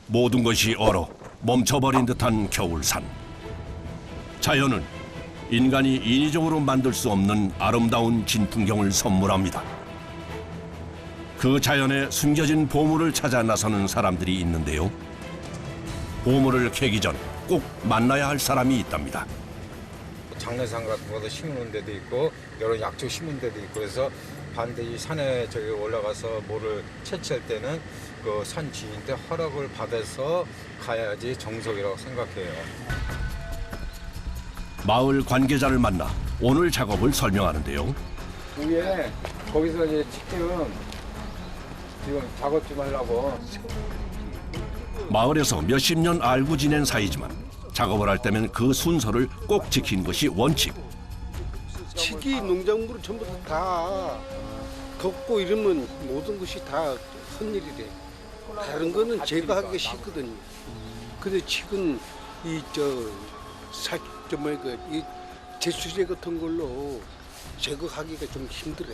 모든 것이 얼어 멈춰버린 듯한 겨울산. 자연은 인간이 인위적으로 만들 수 없는 아름다운 진풍경을 선물합니다. 그 자연에 숨겨진 보물을 찾아 나서는 사람들이 있는데요. 보물을 캐기 전 꼭 만나야 할 사람이 있답니다. 장례상 같은 것도 심는 데도 있고 여러 약초 심는 데도 있고 그래서 반드시 산에 저기 올라가서 뭐를 채취할 때는 그 산 주인한테 허락을 받아서 가야지 정석이라고 생각해요. 마을 관계자를 만나 오늘 작업을 설명하는데요. 위에 거기서 이제 지금 작업 좀 하려고. 마을에서 몇십 년 알고 지낸 사이지만 작업을 할 때면 그 순서를 꼭 지키는 것이 원칙. 치기 농작물을 전부 다 걷고 이러면 모든 것이 다 헛일이래. 다른 거는 제거하기가 쉽거든요. 근데 칡은 이 제수제 같은 걸로 제거하기가 좀 힘들어.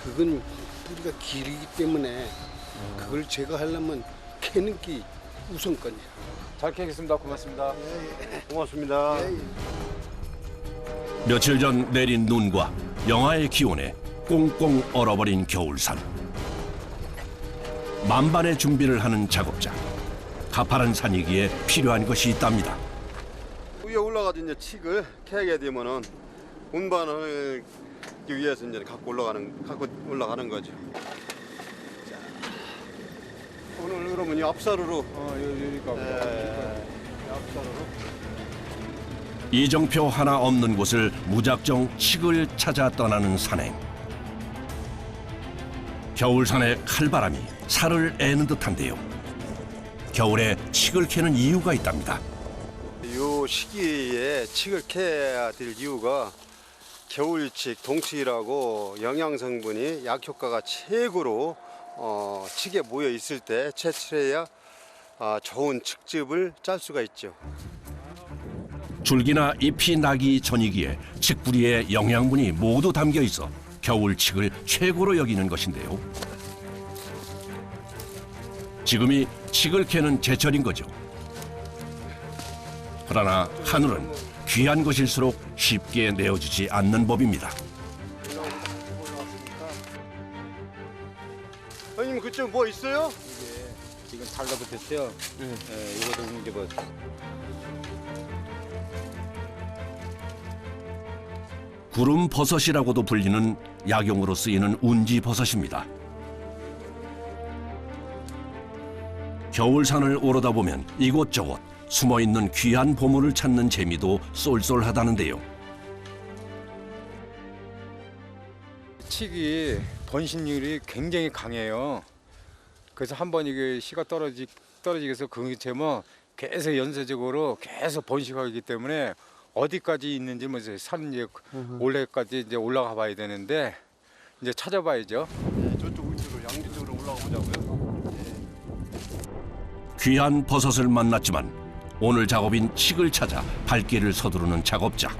그건 뿌리가 길기 때문에 그걸 제거하려면 캐는 게 우선권이야. 잘 캐겠습니다. 고맙습니다. 고맙습니다. 며칠 전 내린 눈과 영하의 기온에 꽁꽁 얼어버린 겨울산. 만반의 준비를 하는 작업자. 가파른 산이기에 필요한 것이 있답니다. 위에 올라가서 이제 칡을 캐게 되면은 운반을 위해서 이제 갖고 올라가는 거죠. 자, 오늘 그러면 이 앞사루로 여기가 앞사루로 이정표 하나 없는 곳을 무작정 칡을 찾아 떠나는 산행. 겨울산의 칼바람이 살을 애는 듯한데요. 겨울에 칡을 캐는 이유가 있답니다. 이 시기에 칡을 캐야 될 이유가 겨울칡, 동칡이라고 영양 성분이 약효과가 최고로 칡에 모여 있을 때 채취해야 좋은 칡즙을 짤 수가 있죠. 줄기나 잎이 나기 전이기에 칡뿌리에 영양분이 모두 담겨 있어 겨울 칡을 최고로 여기는 것인데요. 지금이 칡을 캐는 제철인 거죠. 그러나 하늘은 귀한 것일수록 쉽게 내어주지 않는 법입니다. 형님 그쪽 뭐 있어요? 지금 달라붙었어요. 이거도 이제 뭐 구름 버섯이라고도 불리는 약용으로 쓰이는 운지 버섯입니다. 겨울산을 오르다 보면 이곳저곳 숨어있는 귀한 보물을 찾는 재미도 쏠쏠하다는데요. 칡이 번식률이 굉장히 강해요. 그래서 한번 이게 씨가 떨어지게 해서 그 채면 계속 연쇄적으로 계속 번식하기 때문에 어디까지 있는지 뭐 산 이제 올해까지 이제 올라가 봐야 되는데 이제 찾아봐야죠. 네, 저쪽 위쪽으로 양지 쪽으로 올라가 보자고요. 귀한 버섯을 만났지만 오늘 작업인 칡을 찾아 발길을 서두르는 작업자.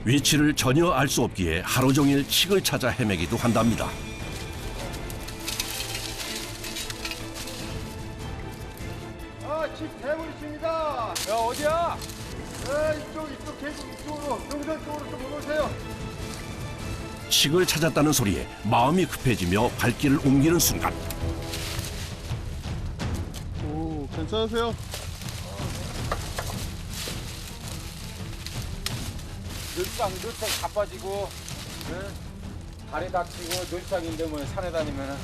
위치를 전혀 알 수 없기에 하루 종일 칡을 찾아 헤매기도 한답니다. 칡 대문 있습니다. 야 어디야? 이쪽 계속 이쪽으로 용선 쪽으로 좀 오세요. 칡을 찾았다는 소리에 마음이 급해지며 발길을 옮기는 순간 오, 괜찮으세요? 늘상 다 빠지고 발이 다치고 늘상인데 뭐 산에 다니면은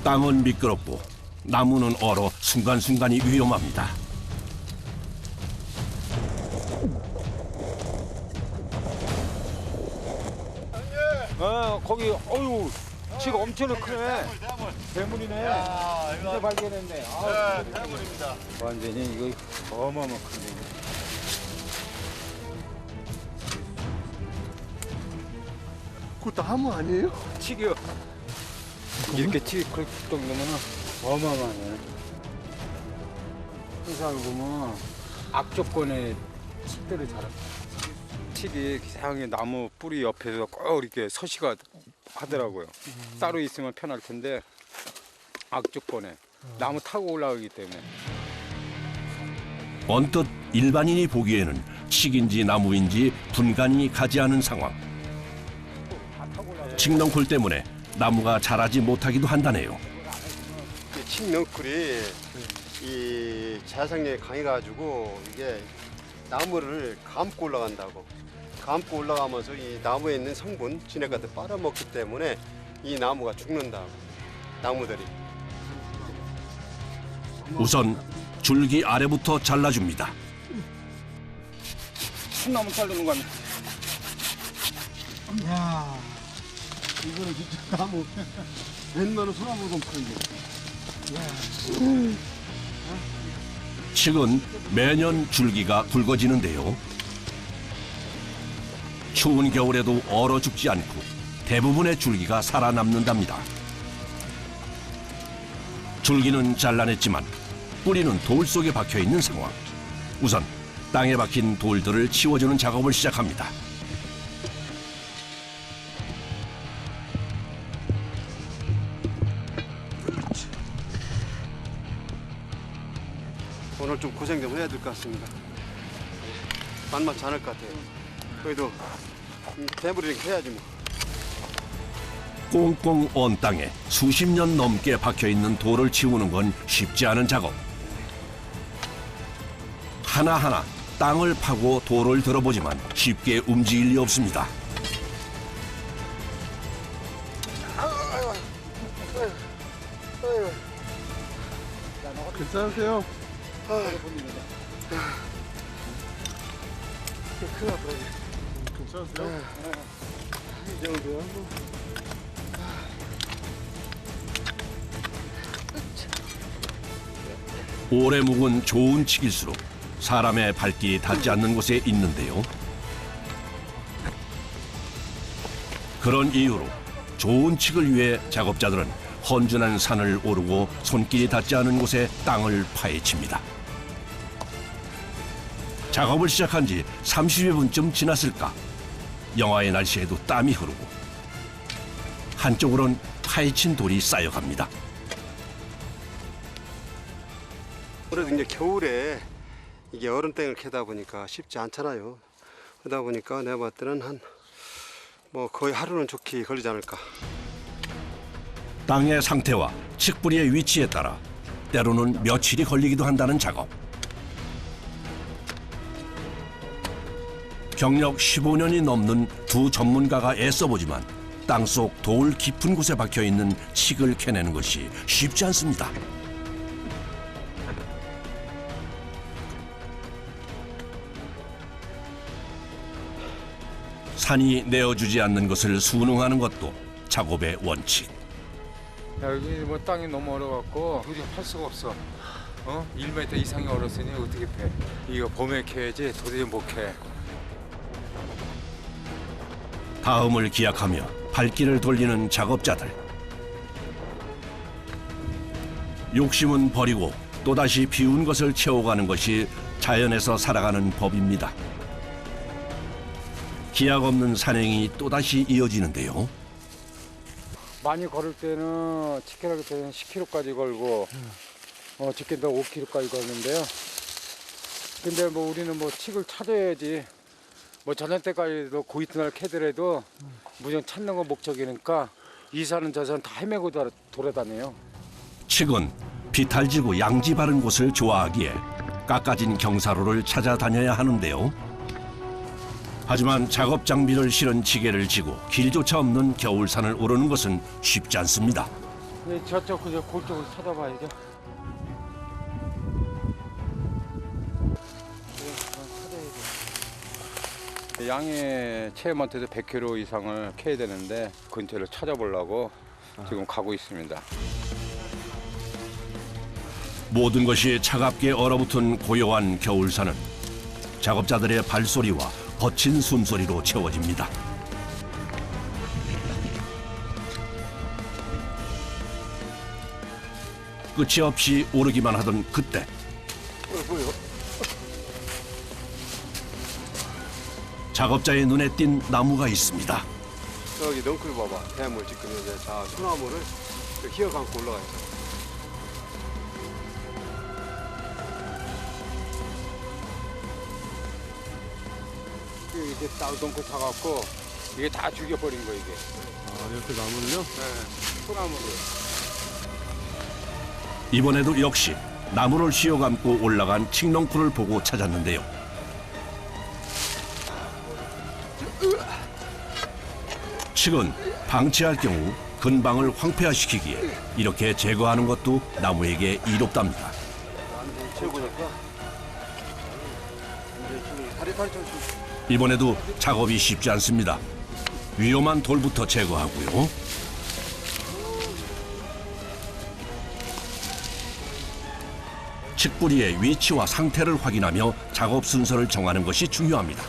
땅은 미끄럽고 나무는 얼어 순간순간이 위험합니다. 거기 어유 칡 엄청 크네. 대물이네. 이제 발견했네. 대문입니다. 완전히 이거 어마어마 큰데. 그거 나무 아니에요? 칡이요. 이렇게 칡이 클 정도면은 어마어마하네. 항상 보면 악조건에 칡들을 자랍니다. 칡이 이상하게 나무 뿌리 옆에서 꼭 이렇게 서식을 하더라고요. 따로 있으면 편할 텐데 악조건에 나무 타고 올라가기 때문에. 언뜻 일반인이 보기에는 칡인지 나무인지 분간이 가지 않은 상황. 칡넝쿨 때문에 나무가 자라지 못하기도 한다네요. 이 칡넝쿨이 이 자생력이 강해가지고 이게 나무를 감고 올라간다고. 감고 올라가면서 이 나무에 있는 성분, 진액 같은 빨아먹기 때문에 이 나무가 죽는다고. 나무들이. 우선 줄기 아래부터 잘라줍니다. 순나무 자르는 건 야, 이거는 진짜 나무 맨날은 소나무 좀 파는데. 칡은 매년 줄기가 굵어지는데요. 추운 겨울에도 얼어 죽지 않고 대부분의 줄기가 살아남는답니다. 줄기는 잘라냈지만 뿌리는 돌 속에 박혀 있는 상황. 우선 땅에 박힌 돌들을 치워주는 작업을 시작합니다. 오늘 좀 고생 좀 해야 될 것 같습니다. 만만치 않을 것 같아요. 그래도 대물이 해야지 뭐. 꽁꽁 언 땅에 수십 년 넘게 박혀있는 돌을 치우는 건 쉽지 않은 작업. 하나하나 땅을 파고 돌을 들어보지만 쉽게 움직일 리 없습니다. 괜찮으세요? 괜찮으세요? 이 정도야 뭐. 오래 묵은 좋은 칡일수록 사람의 발길이 닿지 않는 곳에 있는데요. 그런 이유로 좋은 칡을 위해 작업자들은 헌준한 산을 오르고 손길이 닿지 않은 곳에 땅을 파헤칩니다. 작업을 시작한 지 30여 분쯤 지났을까. 영하의 날씨에도 땀이 흐르고 한쪽으론 파헤친 돌이 쌓여갑니다. 그래도 이제 겨울에 이게 얼음땡을 캐다 보니까 쉽지 않잖아요. 그러다 보니까 내가 봤을 때는 한 뭐 거의 하루는 좋게 걸리지 않을까. 땅의 상태와 칡뿌리의 위치에 따라 때로는 며칠이 걸리기도 한다는 작업. 경력 15년이 넘는 두 전문가가 애써보지만 땅속 돌 깊은 곳에 박혀있는 칡을 캐내는 것이 쉽지 않습니다. 산이 내어주지 않는 것을 순응하는 것도 작업의 원칙. 여기 뭐 땅이 너무 얼어갖고 도저히 팔 수가 없어. 1m 이상이 얼었으니 어떻게 패? 이거 봄에 캐야지 도저히 못 캐. 다음을 기약하며 발길을 돌리는 작업자들. 욕심은 버리고 또다시 비운 것을 채워가는 것이 자연에서 살아가는 법입니다. 기약 없는 산행이 또다시 이어지는데요. 많이 걸을 때는 치킨할 때는 10kg까지 걸고 치킨도 5kg까지 걸는데요. 근데 뭐 우리는 뭐 칡을 찾아야지. 뭐 저녁 때까지도 고이트날 캐더라도 무조건 찾는 거 목적이니까 이 산은 저 산 다 헤매고 돌아다녀요. 칡은 비탈지고 양지 바른 곳을 좋아하기에 깎아진 경사로를 찾아다녀야 하는데요. 하지만 작업 장비를 실은 지게를 지고 길조차 없는 겨울산을 오르는 것은 쉽지 않습니다. 저쪽 그저 골 쪽을 찾아봐야죠. 양의 체험한테도 100km 이상을 캐야 되는데 근처를 찾아보려고 지금 가고 있습니다. 모든 것이 차갑게 얼어붙은 고요한 겨울산은 작업자들의 발소리와 거친 숨소리로 채워집니다. 끝이 없이 오르기만 하던 그때 작업자의 눈에 띈 나무가 있습니다. 저기 넝쿨 봐봐. 대물 지금 이제 자 소나무를 휘어 감고 올라가 있어. 이렇게 넣고 타갖고 이게 다 죽여버린 거 이게. 아, 이렇게 나무를요? 네, 소나무를. 이번에도 역시 나무를 씌어감고 올라간 칡넝쿨을 보고 찾았는데요. 칡은 방치할 경우 근방을 황폐화시키기에 이렇게 제거하는 것도 나무에게 이롭답니다. 최고니까. 다리 좀. 이번에도 작업이 쉽지 않습니다. 위험한 돌부터 제거하고요. 칡뿌리의 위치와 상태를 확인하며 작업 순서를 정하는 것이 중요합니다.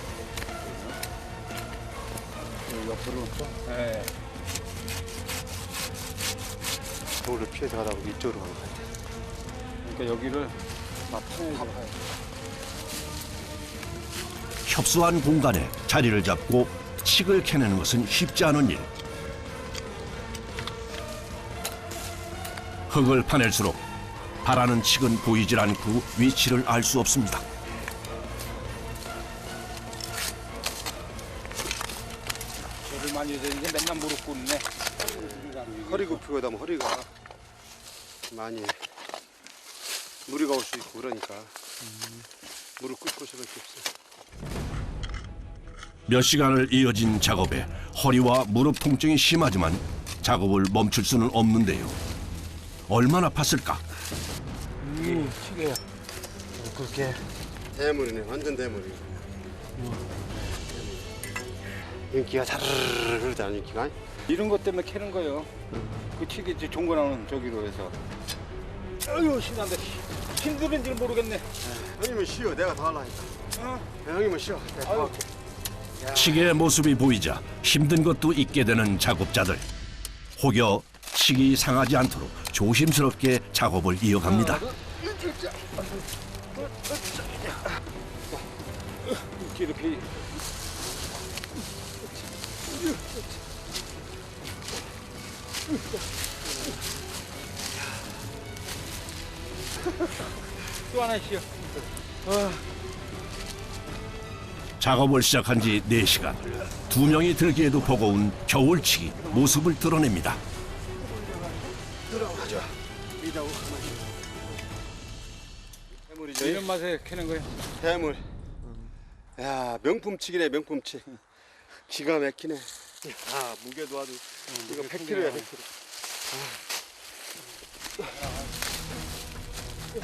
옆으로. 네. 돌을 피해서 가다 보면 이쪽으로 가는 것 같아. 그러니까 여기를 다 파내고. 협소한 공간에 자리를 잡고 칡을 캐내는 것은 쉽지 않은 일. 흙을 파낼수록 바라는 칡은 보이질 않고 위치를 알 수 없습니다. 저를 많이 해서 이제 맨날 무릎 꿇네. 허리 굽히고 하면 허리가 많이 무리가 올 수 있고 그러니까 무릎 꿇고 수밖에 없어. 몇 시간을 이어진 작업에 허리와 무릎 통증이 심하지만 작업을 멈출 수는 없는데요. 얼마나 아팠을까? 시계야. 그렇게. 대물이네, 완전 대물이네. 인기가 자르르 그러잖아, 인기가. 이런 것 때문에 캐는 거예요. 그 칡이 이제 종거 나오는 저기로 해서. 아유 신난다. 힘들은지 모르겠네. 형님은 쉬어, 내가 다 하려니까. 어? 형님은 쉬어, 내가 다 아유. 할게. 칡의 모습이 보이자 힘든 것도 잊게 되는 작업자들. 혹여 칡이 상하지 않도록 조심스럽게 작업을 이어갑니다. 이렇게. 또 하나 쉬어. 작업을 시작한 지 4시간. 2명이 들기에도 버거운 겨울치기 모습을 드러냅니다. 이다고 가만히. 대물이죠. 이런 맛에 캐는 거예요. 대물. 야, 명품치기네, 명품치. 기가 막히네. 아, 무게도 아주. 이거 100kg야, 100kg.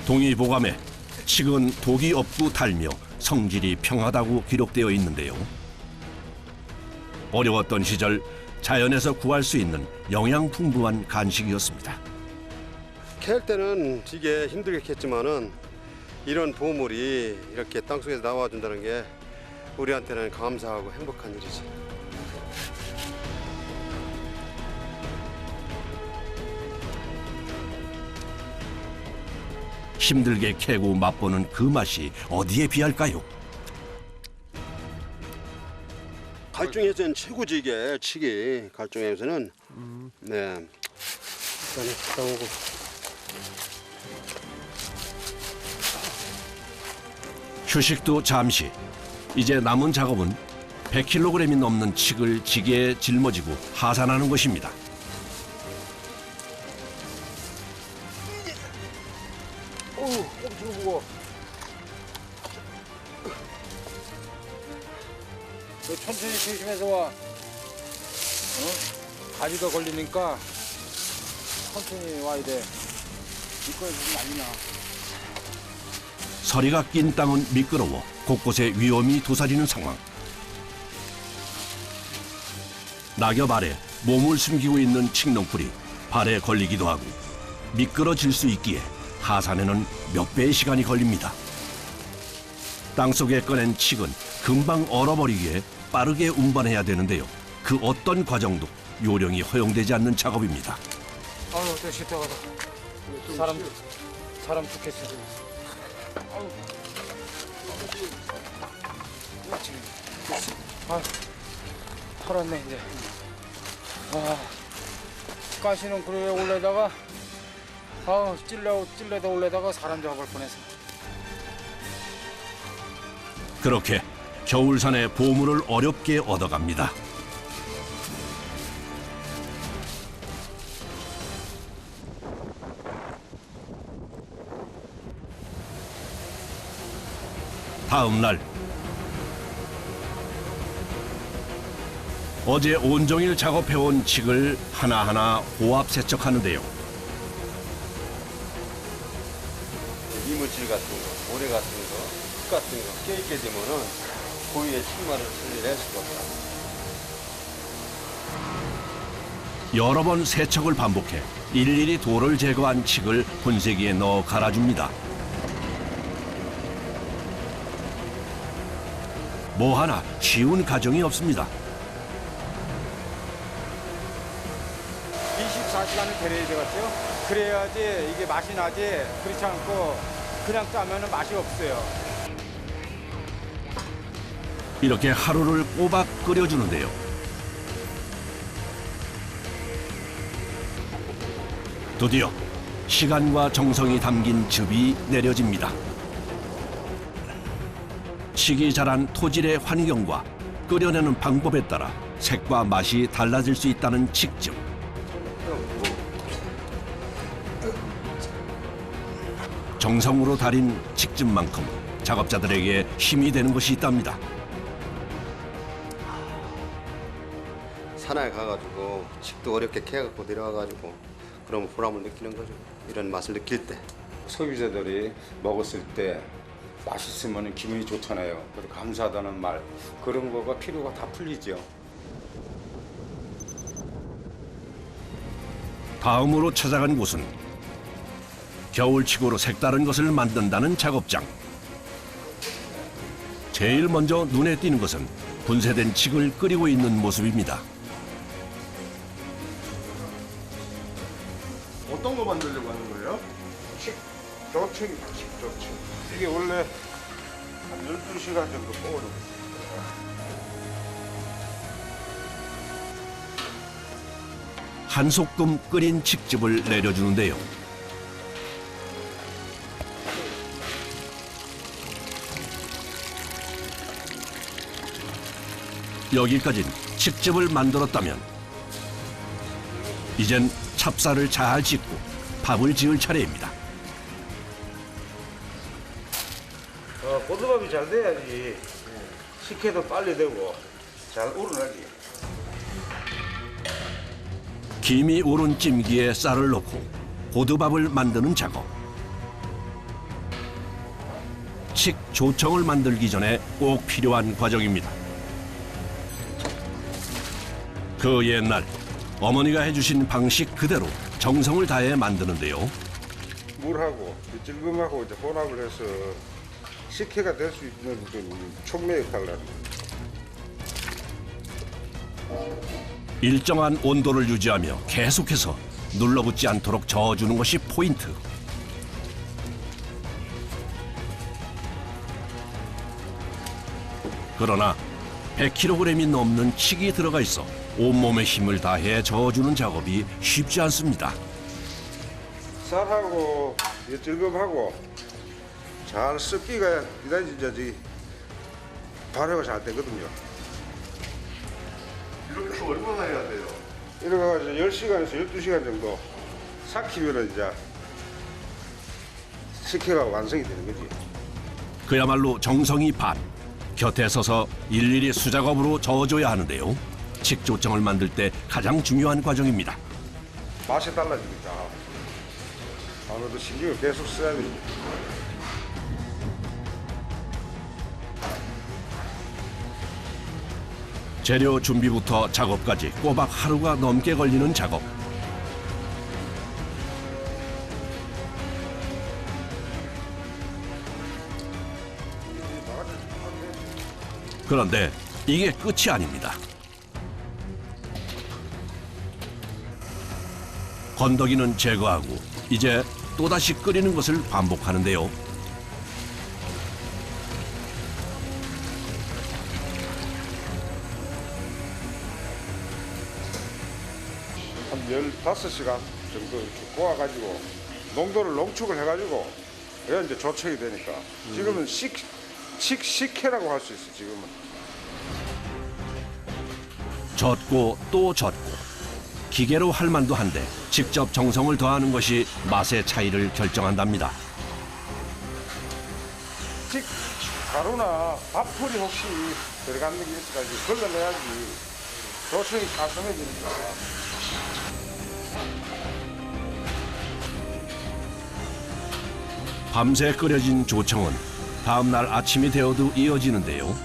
동의보감에 칡은 독이 없고 달며 성질이 평하다고 기록되어 있는데요. 어려웠던 시절 자연에서 구할 수 있는 영양 풍부한 간식이었습니다. 캐할 때는 되게 힘들게 캤지만은 이런 보물이 이렇게 땅속에서 나와준다는 게 우리한테는 감사하고 행복한 일이지. 힘들게 캐고 맛보는 그 맛이 어디에 비할까요? 갈중에서는 최고지 이게 치기. 갈중에서는 네. 일단은 갔다 오고. 휴식도 잠시. 이제 남은 작업은 100kg이 넘는 칡을 지게에 짊어지고 하산하는 것입니다. 엄청 무거워. 너 천천히 조심해서 와. 가지가 걸리니까 천천히 와야 돼. 미끄러져 난리 나. 서리가 낀 땅은 미끄러워 곳곳에 위험이 도사리는 상황. 낙엽 아래 몸을 숨기고 있는 칡넝쿨이 발에 걸리기도 하고 미끄러질 수 있기에 하산에는 몇 배의 시간이 걸립니다. 땅속에 꺼낸 칡은 금방 얼어버리기에 빠르게 운반해야 되는데요. 그 어떤 과정도 요령이 허용되지 않는 작업입니다. 아유, 또 시원하다. 사람 죽겠어. 아유. 아, 털었네 이제. 아, 가시는 그루에 올려다가 찔러다 올려다가 사람 잡을 뻔했어. 그렇게 겨울산의 보물을 어렵게 얻어갑니다. 다음 날 어제 온종일 작업해온 칡을 하나하나 호압 세척하는데요. 이물질 같은 거, 모래 같은 거, 흙 같은 거 껴있게 되면은 고유의 칡만을 처리를 할 수가 없다. 여러 번 세척을 반복해 일일이 돌을 제거한 칡을 분쇄기에 넣어 갈아줍니다. 뭐 하나 쉬운 과정이 없습니다. 24시간을 데려야 되겠죠. 그래야지 이게 맛이 나지. 그렇지 않고 그냥 짜면 맛이 없어요. 이렇게 하루를 꼬박 끓여주는데요. 드디어 시간과 정성이 담긴 즙이 내려집니다. 칡이 자란 토질의 환경과 끓여내는 방법에 따라 색과 맛이 달라질 수 있다는 칡즙. 정성으로 달인 칡즙만큼 작업자들에게 힘이 되는 것이 있답니다. 산에 가가지고 칡도 어렵게 캐갖고 내려와가지고 그런 보람을 느끼는 거죠. 이런 맛을 느낄 때. 소비자들이 먹었을 때 맛있으면 기분이 좋잖아요. 그래서 감사하다는 말, 그런 거가 피로가 다 풀리죠. 다음으로 찾아간 곳은 겨울치고로 색다른 것을 만든다는 작업장. 제일 먼저 눈에 띄는 것은 분쇄된 칡을 끓이고 있는 모습입니다. 어떤 거 만들려고 하는 거예요? 조청이다, 조청. 이게 원래 한 12시간 정도 끓여요. 한 소끔 끓인 칡즙을 내려주는데요. 여기까진 칡즙을 만들었다면 이젠 찹쌀을 잘 짓고 밥을 지을 차례입니다. 고두밥이 잘 돼야지 식혜도 빨리 되고 잘 우러나지. 김이 오른 찜기에 쌀을 넣고 고두밥을 만드는 작업. 칡 조청을 만들기 전에 꼭 필요한 과정입니다. 그 옛날 어머니가 해주신 방식 그대로 정성을 다해 만드는데요. 물하고 찔금하고 이제 혼합을 해서 식혜가 될 수 있는 그 촉매 역할을 합니다. 일정한 온도를 유지하며 계속해서 눌러붙지 않도록 저어주는 것이 포인트. 그러나 100kg이 넘는 칡이 들어가 있어 온몸의 힘을 다해 저어주는 작업이 쉽지 않습니다. 쌀하고 찔금하고 잘 섞기가 이단지 이제 발효가 잘 되거든요. 이렇게 얼마나 해야 돼요? 이렇게 해서 10시간에서 12시간 정도 삭히면 이제 식혜가 완성이 되는 거지. 그야말로 정성이 반. 곁에 서서 일일이 수작업으로 저어줘야 하는데요. 칡 조청을 만들 때 가장 중요한 과정입니다. 맛이 달라집니다. 아무래도 신경을 계속 써야 됩니다. 재료 준비부터 작업까지 꼬박 하루가 넘게 걸리는 작업. 그런데 이게 끝이 아닙니다. 건더기는 제거하고 이제 또다시 끓이는 것을 반복하는데요. 한 15시간 정도 이렇게 구워가지고 농도를 농축을 해가지고 그래야 이제 조청이 되니까 지금은 식식혜라고 할 수 있어 지금은. 젓고 또 젓고 기계로 할 만도 한데 직접 정성을 더하는 것이 맛의 차이를 결정한답니다. 식 가루나 밥풀이 혹시 들어가는 게 있을까 걸러내야지 조청이 깔끔해지니까. 밤새 끓여진 조청은 다음날 아침이 되어도 이어지는데요.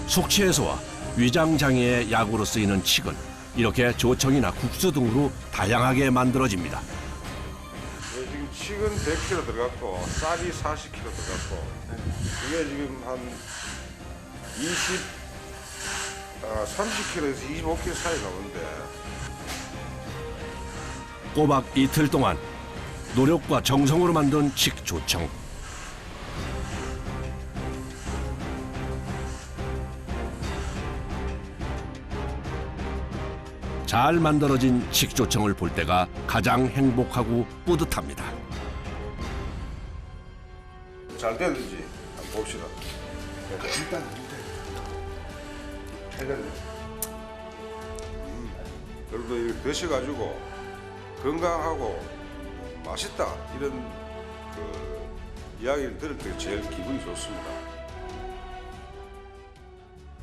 속치에서와 위장장애의 약으로 쓰이는 칡은 이렇게 조청이나 국수 등으로 다양하게 만들어집니다. 지금 칡은 100kg 들어갔고 쌀이 40kg 들어갔고 이게 지금 한 30kg에서 25kg 사이 나오는데 꼬박 이틀 동안 노력과 정성으로 만든 칡조청. 잘 만들어진 칡조청을 볼 때가 가장 행복하고 뿌듯합니다. 잘 되는지 한번 봅시다. 일단 잘 됐네. 그래도 이렇게 드셔가지고 건강하고 맛있다 이런 그 이야기를 들을 때 제일 기분이 좋습니다.